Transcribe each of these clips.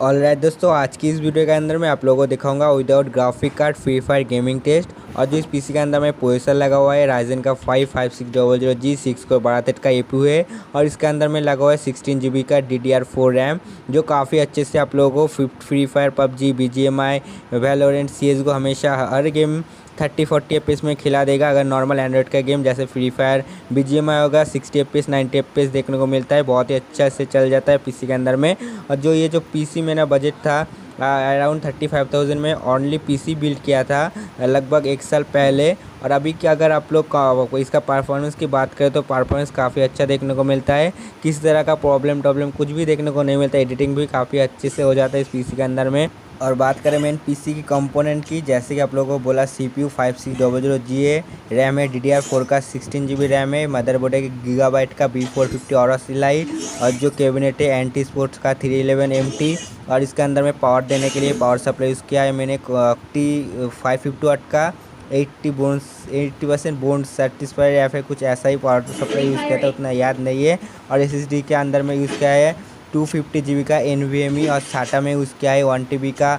Alright दोस्तों, आज की इस वीडियो के अंदर मैं आप लोगों को दिखाऊंगा without graphic card Free Fire gaming test. और जो इस पीसी के अंदर में प्रोसेसर लगा हुआ है राइजन का 55600G 6 कोर 12 का एपीयू है। और इसके अंदर में लगा हुआ है 16 GB का DDR4 रैम, जो काफ़ी अच्छे से आप लोगों को free fire, PUBG, BGMI, Valorant, CS को हमेशा हर गेम 30-40 FPS में खिला देगा। अगर नॉर्मल एंड्रॉइड का गेम जैसे फ्री फायर, BGMI होगा 60 FPS 90 FPS देखने को मिलता है, बहुत ही अच्छा से चल जाता है पीसी के अंदर में। और जो ये जो पीसी मेरा बजट था अराउंड 35,000 में ओनली पीसी बिल्ड किया था लगभग 1 साल पहले। और अभी क्या अगर आप लोग इसका परफॉर्मेंस की बात करें तो परफॉर्मेंस काफ़ी अच्छा देखने को मिलता है। किसी तरह का प्रॉब्लम कुछ भी देखने को नहीं मिलता। एडिटिंग भी काफ़ी अच्छे से हो जाता है इस पीसी के अंदर में। और बात करें मेन पीसी की कंपोनेंट की, जैसे कि आप लोगों को बोला CPU 5600G है, रैम है DDR4 का 16 GB रैम है, मदरबोर्ड है गीगाबाइट का B450 और सिलाई। और जो कैबिनेट है एंटी स्पोर्ट्स का 311MT। और इसके अंदर में पावर देने के लिए पावर सप्लाई यूज़ किया है मैंने T550 वाट का 80% बोन्ड सेटिस्फाइड या फिर कुछ ऐसा ही पावर सप्लाई यूज़ किया था, उतना याद नहीं है। और SSD के अंदर में यूज़ किया है 250 GB का NVMe। और SATA में यूज़ किया है 1 TB का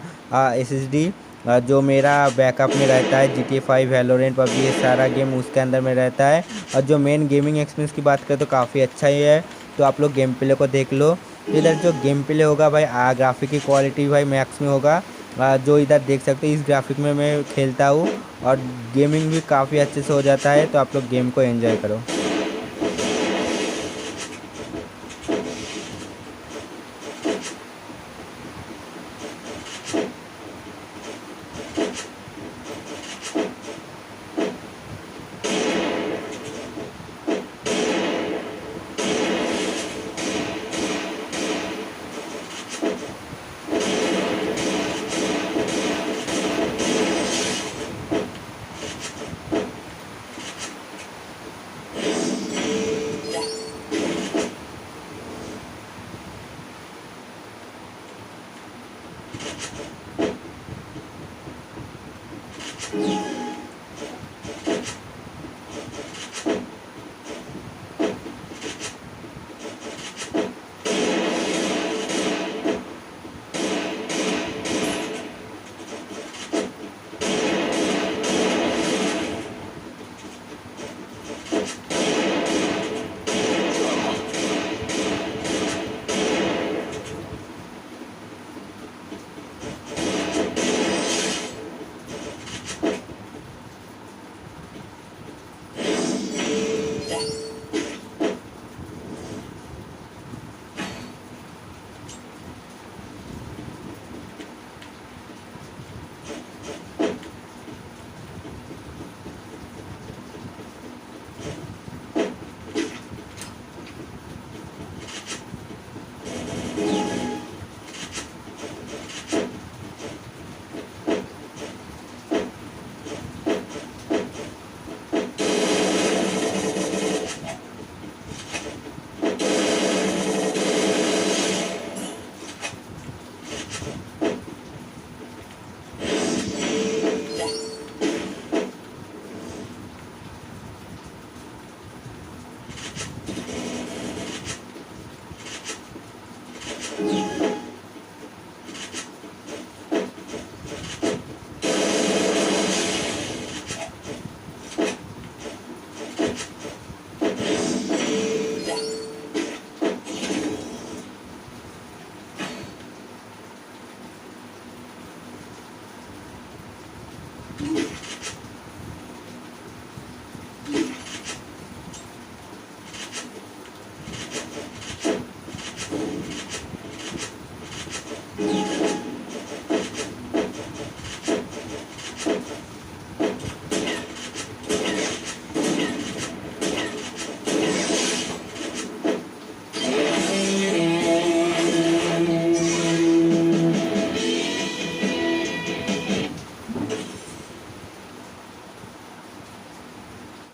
SSD, जो मेरा बैकअप में रहता है। GTA 5, वैलोरेंट, पबजी ये सारा गेम उसके अंदर में रहता है। और जो मेन गेमिंग एक्सपीरियंस की बात करें तो काफ़ी अच्छा ही है। तो आप लोग गेम प्ले को देख लो। इधर जो गेम प्ले होगा भाई ग्राफिक की क्वालिटी भाई मैक्स में होगा। जो इधर देख सकते हो इस ग्राफिक में मैं खेलता हूँ। और गेमिंग भी काफ़ी अच्छे से हो जाता है, तो आप लोग गेम को एंजॉय करो।